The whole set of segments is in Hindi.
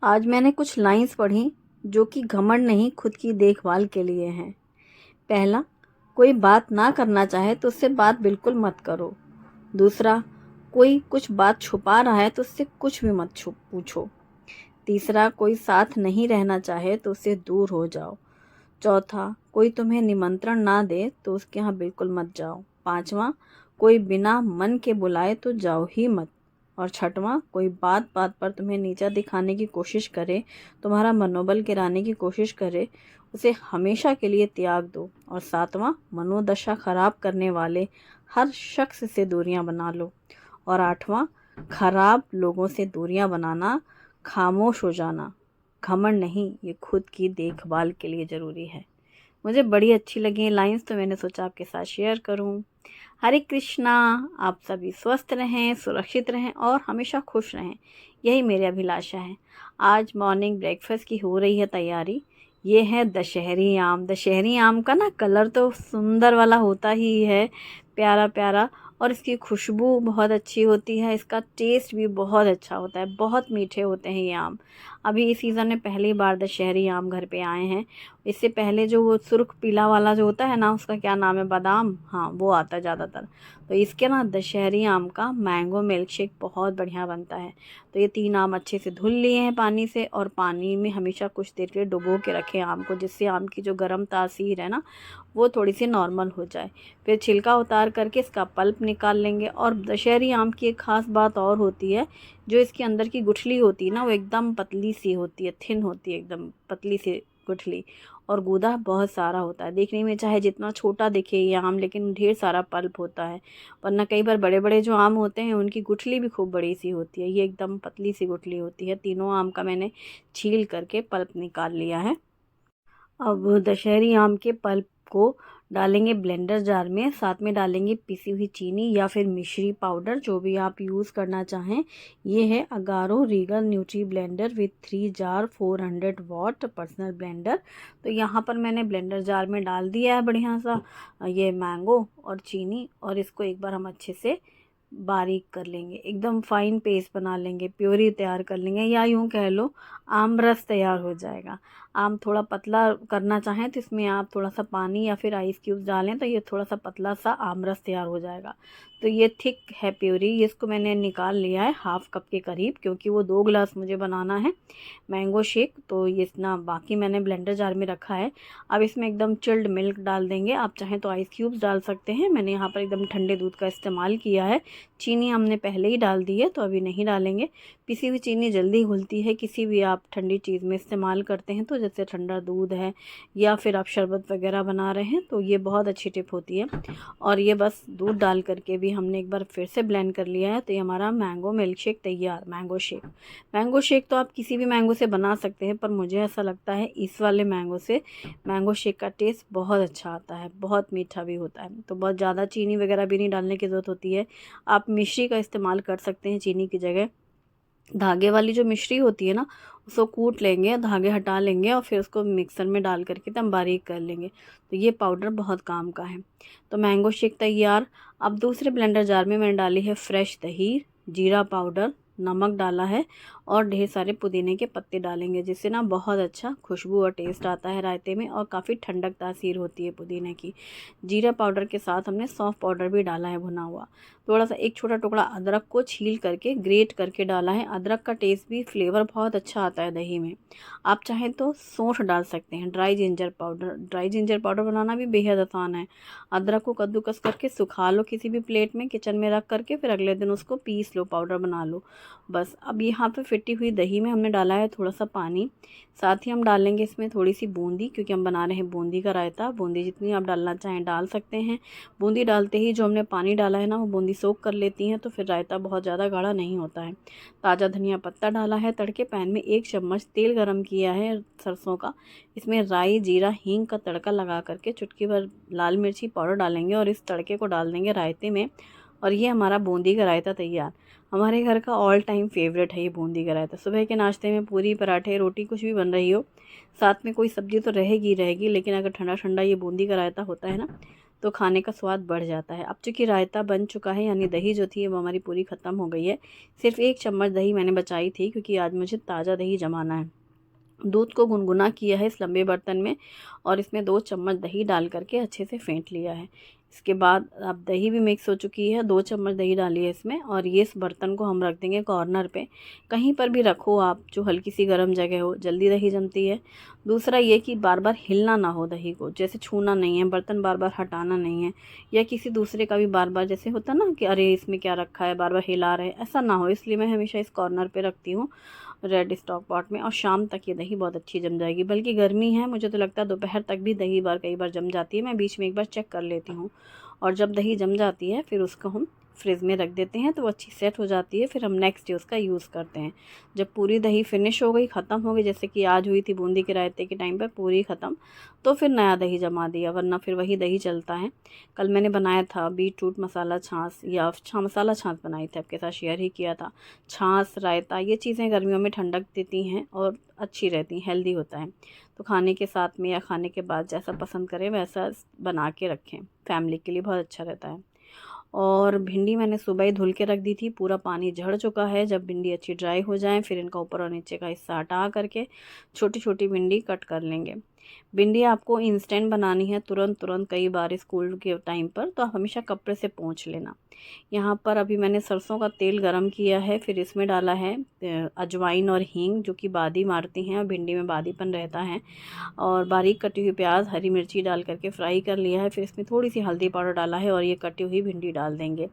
आज मैंने कुछ लाइंस पढ़ी जो कि घमंड नहीं खुद की देखभाल के लिए हैं। पहला, कोई बात ना करना चाहे तो उससे बात बिल्कुल मत करो। दूसरा, कोई कुछ बात छुपा रहा है तो उससे कुछ भी मत पूछो। तीसरा, कोई साथ नहीं रहना चाहे तो उससे दूर हो जाओ। चौथा, कोई तुम्हें निमंत्रण ना दे तो उसके यहाँ बिल्कुल मत जाओ। पांचवा, कोई बिना मन के बुलाए तो जाओ ही मत। और छठवां, कोई बात बात पर तुम्हें नीचा दिखाने की कोशिश करे, तुम्हारा मनोबल गिराने की कोशिश करे, उसे हमेशा के लिए त्याग दो। और सातवां, मनोदशा खराब करने वाले हर शख्स से दूरियां बना लो। और आठवां, खराब लोगों से दूरियां बनाना, खामोश हो जाना घमंड नहीं, ये खुद की देखभाल के लिए ज़रूरी है। मुझे बड़ी अच्छी लगी ये लाइंस, तो मैंने सोचा आपके साथ शेयर करूं। हरे कृष्णा। आप सभी स्वस्थ रहें, सुरक्षित रहें और हमेशा खुश रहें, यही मेरी अभिलाषा है। आज मॉर्निंग ब्रेकफास्ट की हो रही है तैयारी। ये है दशहरी आम। दशहरी आम का ना कलर तो सुंदर वाला होता ही है, प्यारा प्यारा, और इसकी खुशबू बहुत अच्छी होती है। इसका टेस्ट भी बहुत अच्छा होता है, बहुत मीठे होते हैं ये आम। अभी इस सीज़न में पहली बार दशहरी आम घर पे आए हैं। इससे पहले जो वो सुर्ख पीला वाला जो होता है ना, उसका क्या नाम है, बादाम, हाँ वो आता है ज़्यादातर। तो इसके ना दशहरी आम का मैंगो मिल्क शेक बहुत बढ़िया बनता है। तो ये 3 आम अच्छे से धुल लिए हैं पानी से, और पानी में हमेशा कुछ देर के लिए डुबो के रखें आम को, जिससे आम की जो गर्म तासीर है ना वो थोड़ी सी नॉर्मल हो जाए। फिर छिलका उतार करके इसका पल्प निकाल लेंगे। और दशहरी आम की एक ख़ास बात और होती है, जो इसके अंदर की गुठली होती है ना, वो एकदम पतली सी होती है, थिन होती है, एकदम पतली सी गुठली, और गूदा बहुत सारा होता है। देखने में चाहे जितना छोटा दिखे ये आम, लेकिन ढेर सारा पल्प होता है। वरना कई बार बड़े बड़े जो आम होते हैं उनकी गुठली भी खूब बड़ी सी होती है, ये एकदम पतली सी गुठली होती है। तीनों आम का मैंने छील करके पल्प निकाल लिया है। अब दशहरी आम के पल्प को डालेंगे ब्लेंडर जार में, साथ में डालेंगे पिसी हुई चीनी या फिर मिश्री पाउडर, जो भी आप यूज़ करना चाहें। ये है Agaro Regal Nutri blender with 3 jar 400 watt personal blender. तो यहाँ पर मैंने ब्लेंडर जार में डाल दिया है बढ़िया सा ये मैंगो और चीनी, और इसको एक बार हम अच्छे से बारीक कर लेंगे, एकदम फाइन पेस्ट बना लेंगे, प्योरी तैयार कर लेंगे, या यूँ कह लो आम रस तैयार हो जाएगा। आम थोड़ा पतला करना चाहें तो इसमें आप थोड़ा सा पानी या फिर आइस क्यूब्स डालें तो ये थोड़ा सा पतला सा आम रस तैयार हो जाएगा। तो ये थिक है प्योरी, इसको मैंने निकाल लिया है हाफ कप के करीब, क्योंकि वो 2 गिलास मुझे बनाना है मैंगो शेक। तो ये इतना बाकी मैंने ब्लेंडर जार में रखा है। अब इसमें एकदम चिल्ड मिल्क डाल देंगे, आप चाहें तो आइस क्यूब्स डाल सकते हैं। मैंने यहाँ पर एकदम ठंडे दूध का इस्तेमाल किया है। चीनी हमने पहले ही डाल दी है तो अभी नहीं डालेंगे। पिसी हुई चीनी जल्दी घुलती है, किसी भी आप ठंडी चीज़ में इस्तेमाल करते हैं तो, जैसे ठंडा दूध है या फिर आप शरबत वगैरह बना रहे हैं, तो ये बहुत अच्छी टिप होती है। और ये बस दूध डाल करके भी हमने एक बार फिर से ब्लेंड कर लिया है। तो ये हमारा मैंगो मिल्क शेक तैयार। मैंगो शेक, मैंगो शेक तो आप किसी भी मैंगो से बना सकते हैं, पर मुझे ऐसा लगता है इस वाले मैंगो से मैंगो शेक का टेस्ट बहुत अच्छा आता है, बहुत मीठा भी होता है। तो बहुत ज़्यादा चीनी वगैरह भी नहीं डालने की ज़रूरत होती है। आप मिश्री का इस्तेमाल कर सकते हैं चीनी की जगह। धागे वाली जो मिश्री होती है ना, उसको कूट लेंगे, धागे हटा लेंगे और फिर उसको मिक्सर में डाल करके एकदम बारीक कर लेंगे। तो ये पाउडर बहुत काम का है। तो मैंगो शेक तैयार। अब दूसरे ब्लेंडर जार में मैंने डाली है फ्रेश दही, जीरा पाउडर, नमक डाला है, और ढेर सारे पुदीने के पत्ते डालेंगे, जिससे ना बहुत अच्छा खुशबू और टेस्ट आता है रायते में, और काफ़ी ठंडक तासीर होती है पुदीने की। जीरा पाउडर के साथ हमने सौंफ पाउडर भी डाला है भुना हुआ। थोड़ा सा एक छोटा टुकड़ा अदरक को छील करके ग्रेट करके डाला है। अदरक का टेस्ट भी, फ्लेवर बहुत अच्छा आता है दही में। आप चाहें तो सौंठ डाल सकते हैं। Dry ginger powder, dry ginger powder बनाना भी बेहद आसान है। अदरक को कद्दूकस करके सुखा लो किसी भी प्लेट में किचन में रख करके, फिर अगले दिन उसको पीस लो, पाउडर बना लो बस। अब यहाँ पे फिटी हुई दही में हमने डाला है थोड़ा सा पानी, साथ ही हम डालेंगे इसमें थोड़ी सी बूंदी, क्योंकि हम बना रहे हैं बूंदी का रायता। बूंदी जितनी आप डालना चाहें डाल सकते हैं। बूंदी डालते ही जो हमने पानी डाला है ना, वो बूंदी सोख कर लेती हैं, तो फिर रायता बहुत ज़्यादा गाढ़ा नहीं होता है। ताज़ा धनिया पत्ता डाला है तड़के। पैन में 1 चम्मच तेल गरम किया है सरसों का। इसमें राई, जीरा, हींग का तड़का लगा करके चुटकी भर लाल मिर्ची पाउडर डालेंगे और इस तड़के को डाल देंगे रायते में। और ये हमारा बूंदी का रायता तैयार। हमारे घर का ऑल टाइम फेवरेट है ये बूंदी का रायता। सुबह के नाश्ते में पूरी, पराठे, रोटी कुछ भी बन रही हो, साथ में कोई सब्ज़ी तो रहेगी ही रहेगी, लेकिन अगर ठंडा ठंडा ये बूंदी का रायता होता है ना, तो खाने का स्वाद बढ़ जाता है। अब चूँकि रायता बन चुका है, यानी दही जो थी वो हमारी पूरी ख़त्म हो गई है। सिर्फ़ 1 चम्मच दही मैंने बचाई थी, क्योंकि आज मुझे ताज़ा दही जमाना है। दूध को गुनगुना किया है इस लंबे बर्तन में, और इसमें 2 चम्मच दही डाल करके अच्छे से फेंट लिया है। इसके बाद अब दही भी मिक्स हो चुकी है, 2 चम्मच दही डाली है इसमें, और ये इस बर्तन को हम रख देंगे कॉर्नर पे। कहीं पर भी रखो आप जो हल्की सी गर्म जगह हो, जल्दी दही जमती है। दूसरा ये कि बार बार हिलना ना हो दही को, जैसे छूना नहीं है, बर्तन बार बार हटाना नहीं है, या किसी दूसरे का भी बार बार जैसे होता ना कि अरे इसमें क्या रखा है, बार बार हिला रहे, ऐसा ना हो। इसलिए मैं हमेशा इस कॉर्नर पे रखती हूँ, रेड स्टॉक पॉट में, और शाम तक ये दही बहुत अच्छी जम जाएगी। बल्कि गर्मी है, मुझे तो लगता है दोपहर तक भी दही कई बार जम जाती है। मैं बीच में एक बार चेक कर लेती हूँ, और जब दही जम जाती है फिर उसको हम फ्रिज में रख देते हैं, तो वो अच्छी सेट हो जाती है। फिर हम नेक्स्ट डे उसका यूज़ करते हैं। जब पूरी दही फिनिश हो गई, ख़त्म हो गई, जैसे कि आज हुई थी बूंदी के रायते के टाइम पर पूरी ख़त्म, तो फिर नया दही जमा दिया, वरना फिर वही दही चलता है। कल मैंने बनाया था बीट रूट मसाला छाछ, या मसाला छाछ बनाई थी, आपके साथ शेयर ही किया था। छाछ, रायता, ये चीज़ें गर्मियों में ठंडक देती हैं और अच्छी रहती हैं, हेल्दी होता है। तो खाने के साथ में या खाने के बाद जैसा पसंद करें वैसा बना के रखें, फैमिली के लिए बहुत अच्छा रहता है। और भिंडी मैंने सुबह ही धुल के रख दी थी, पूरा पानी झड़ चुका है। जब भिंडी अच्छी ड्राई हो जाए फिर इनका ऊपर और नीचे का हिस्सा हटा करके छोटी छोटी भिंडी कट कर लेंगे। भिंडी आपको इंस्टेंट बनानी है, तुरंत तुरंत, कई बार स्कूल के टाइम पर, तो आप हमेशा कपड़े से पोंछ लेना। यहाँ पर अभी मैंने सरसों का तेल गरम किया है, फिर इसमें डाला है अजवाइन और हींग, जो कि बादी मारती हैं और भिंडी में बादीपन रहता है। और बारीक कटी हुई प्याज, हरी मिर्ची डाल करके फ्राई कर लिया है। फिर इसमें थोड़ी सी हल्दी पाउडर डाला है, और ये कटी हुई भिंडी डाल देंगे।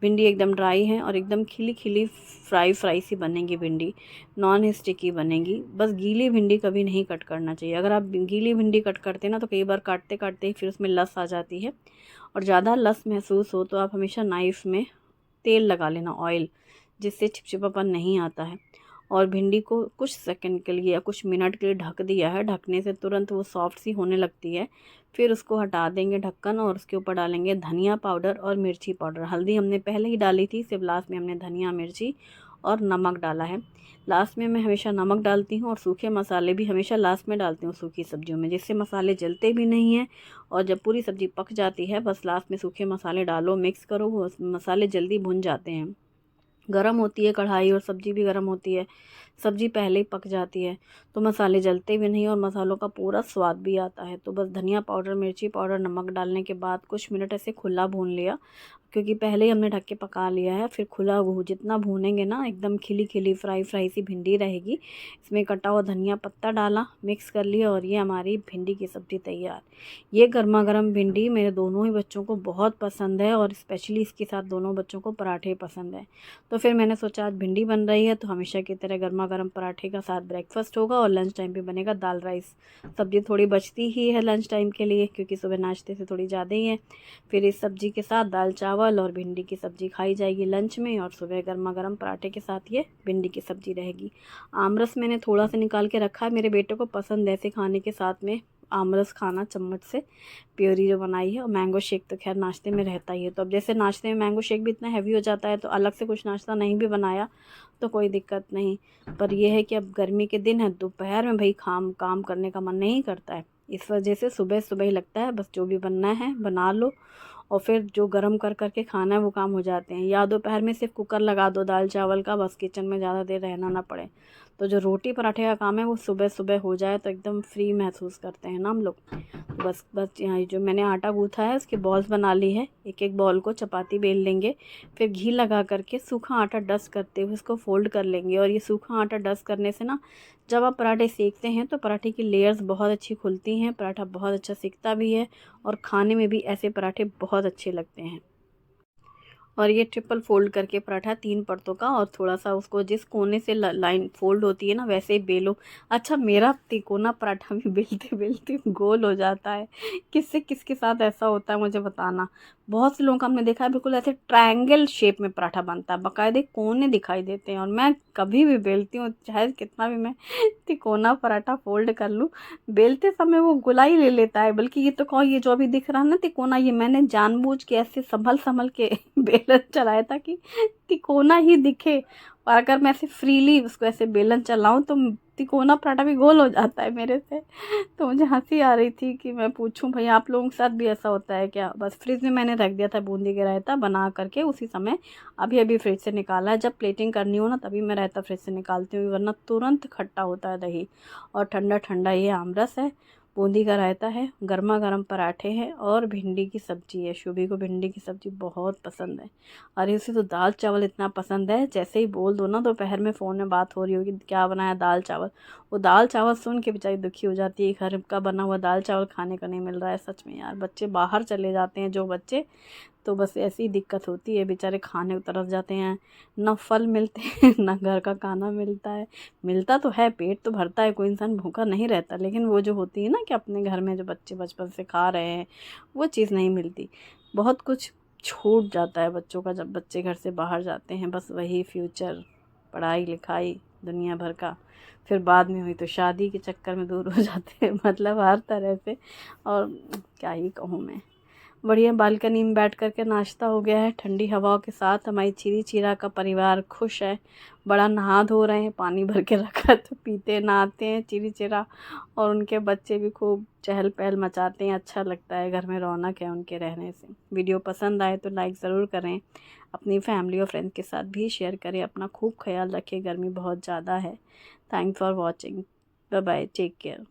भिंडी एकदम ड्राई है और एकदम खिली खिली फ्राई सी बनेगी भिंडी, नॉन स्टिकी बनेगी। बस गीली भिंडी कभी नहीं कट करना चाहिए। अगर आप गीली भिंडी कट करते ना, तो कई बार काटते काटते ही फिर उसमें लस आ जाती है, और ज़्यादा लस महसूस हो तो आप हमेशा नाइफ़ में तेल लगा लेना, ऑयल, जिससे चिपचिपापन नहीं आता है। और भिंडी को कुछ सेकंड के लिए या कुछ मिनट के लिए ढक दिया है। ढकने से तुरंत वो सॉफ्ट सी होने लगती है। फिर उसको हटा देंगे ढक्कन, और उसके ऊपर डालेंगे धनिया पाउडर और मिर्ची पाउडर। हल्दी हमने पहले ही डाली थी, सिर्फ लास्ट में हमने धनिया, मिर्ची और नमक डाला है। लास्ट में मैं हमेशा नमक डालती हूँ, और सूखे मसाले भी हमेशा लास्ट में डालती हूँ सूखी सब्जियों में, जिससे मसाले जलते भी नहीं हैं। और जब पूरी सब्ज़ी पक जाती है, बस लास्ट में सूखे मसाले डालो, मिक्स करो, वो मसाले जल्दी भुन जाते हैं। गरम होती है कढ़ाई और सब्ज़ी भी गरम होती है, सब्ज़ी पहले ही पक जाती है, तो मसाले जलते भी नहीं और मसालों का पूरा स्वाद भी आता है। तो बस धनिया पाउडर, मिर्ची पाउडर, नमक डालने के बाद कुछ मिनट ऐसे खुला भून लिया, क्योंकि पहले ही हमने ढक के पका लिया है। फिर खुला जितना भूनेंगे ना, एकदम खिली खिली फ्राई सी भिंडी रहेगी। इसमें कटा हुआ धनिया पत्ता डाला, मिक्स कर लिया, और ये हमारी भिंडी की सब्ज़ी तैयार। ये गर्मा गर्म भिंडी मेरे दोनों ही बच्चों को बहुत पसंद है, और स्पेशली इसके साथ दोनों बच्चों को पराठे पसंद है। तो फिर मैंने सोचा आज भिंडी बन रही है, तो हमेशा की तरह गर्मा गर्म पराठे का साथ ब्रेकफास्ट होगा, और लंच टाइम पे बनेगा दाल राइस। सब्ज़ी थोड़ी बचती ही है लंच टाइम के लिए, क्योंकि सुबह नाश्ते से थोड़ी ज़्यादा ही है। फिर इस सब्ज़ी के साथ दाल चावल और भिंडी की सब्ज़ी खाई जाएगी लंच में, और सुबह गर्मा गर्म पराठे के साथ ये भिंडी की सब्ज़ी रहेगी। आमरस मैंने थोड़ा सा निकाल के रखा है, मेरे बेटे को पसंद है ऐसे खाने के साथ में आमरस खाना, चम्मच से प्योरी जो बनाई है। और मैंगो शेक तो खैर नाश्ते में रहता ही है। तो अब जैसे नाश्ते में मैंगो शेक भी इतना हैवी हो जाता है, तो अलग से कुछ नाश्ता नहीं भी बनाया तो कोई दिक्कत नहीं। पर यह है कि अब गर्मी के दिन है, दोपहर में भाई काम करने का मन नहीं करता है, इस वजह से सुबह सुबह ही लगता है बस जो भी बनना है बना लो, और फिर जो गरम कर के खाना है वो काम हो जाते हैं। या दोपहर में सिर्फ कुकर लगा दो दाल चावल का, बस किचन में ज़्यादा देर रहना ना पड़े। तो जो रोटी पराठे का काम है वो सुबह सुबह हो जाए तो एकदम फ्री महसूस करते हैं ना हम लोग। तो बस यहाँ जो मैंने आटा गूँथा है उसकी बॉल्स बना ली है। एक एक बॉल को चपाती बेल लेंगे, फिर घी लगा करके सूखा आटा डस्ट करते हुए उसको फोल्ड कर लेंगे। और ये सूखा आटा डस्ट करने से ना, जब आप पराठे सेकते हैं तो पराठे की लेयर्स बहुत अच्छी खुलती हैं, पराठा बहुत अच्छा सिकता भी है, और खाने में भी ऐसे पराठे बहुत अच्छे लगते हैं। और ये ट्रिपल फोल्ड करके पराठा 3 परतों का, और थोड़ा सा उसको जिस कोने से लाइन फोल्ड होती है ना वैसे ही बेलो। अच्छा, मेरा तिकोना पराठा भी बेलते बेलते गोल हो जाता है। किसके साथ ऐसा होता है मुझे बताना। बहुत से लोगों का हमने देखा है बिल्कुल ऐसे ट्रायंगल शेप में पराठा बनता है, बाकायदे कोने दिखाई देते हैं। और मैं कभी भी बेलती हूँ, चाहे कितना भी मैं तिकोना पराठा फोल्ड कर लूँ, बेलते समय वो गोलाई ले लेता है। बल्कि ये तो कहो, ये जो अभी दिख रहा है ना तिकोना, ये मैंने जानबूझ के ऐसे संभल के बेलन चलाया था कि तिकोना ही दिखे। और अगर मैं ऐसे फ्रीली उसको ऐसे बेलन चलाऊं तो तिकोना पराठा भी गोल हो जाता है मेरे से। तो मुझे हंसी आ रही थी कि मैं पूछूं भाई आप लोगों के साथ भी ऐसा होता है क्या। बस फ्रिज में मैंने रख दिया था बूंदी का रायता बना करके उसी समय, अभी अभी फ्रिज से निकाला है। जब प्लेटिंग करनी हो ना तभी मैं रायता फ्रिज से निकालती हूँ, वरना तुरंत खट्टा होता है दही। और ठंडा ठंडा ये आमरस है, बूंदी का रायता है, गर्मा गर्म पराठे हैं और भिंडी की सब्जी है। शुभी को भिंडी की सब्जी बहुत पसंद है। अरे उसे तो दाल चावल इतना पसंद है, जैसे ही बोल दो ना दोपहर में फ़ोन में बात हो रही होगी क्या बनाया, दाल चावल, वो दाल चावल सुन के बेचारी दुखी हो जाती है। घर का बना हुआ दाल चावल खाने को नहीं मिल रहा है। सच में यार, बच्चे बाहर चले जाते हैं जो बच्चे, तो बस ऐसी दिक्कत होती है, बेचारे खाने की तरफ जाते हैं, ना फल मिलते हैं ना घर का खाना मिलता है। मिलता तो है, पेट तो भरता है, कोई इंसान भूखा नहीं रहता, लेकिन वो जो होती है ना कि अपने घर में जो बच्चे बचपन से खा रहे हैं वो चीज़ नहीं मिलती। बहुत कुछ छूट जाता है बच्चों का जब बच्चे घर से बाहर जाते हैं। बस वही फ्यूचर, पढ़ाई लिखाई दुनिया भर का, फिर बाद में हुई तो शादी के चक्कर में दूर हो जाते हैं, मतलब हर तरह से। और क्या ही कहूँ मैं। बढ़िया बालकनी में बैठ कर के नाश्ता हो गया है ठंडी हवाओं के साथ। हमारी चीरी चीरा का परिवार खुश है, बड़ा नहा धो रहे हैं, पानी भर के रखा है तो पीते नहाते हैं चीरी चीरा। और उनके बच्चे भी खूब चहल पहल मचाते हैं, अच्छा लगता है, घर में रौनक है उनके रहने से। वीडियो पसंद आए तो लाइक ज़रूर करें, अपनी फैमिली और फ्रेंड्स के साथ भी शेयर करें। अपना खूब ख्याल रखें, गर्मी बहुत ज़्यादा है। Thanks for watching, bye bye, take care.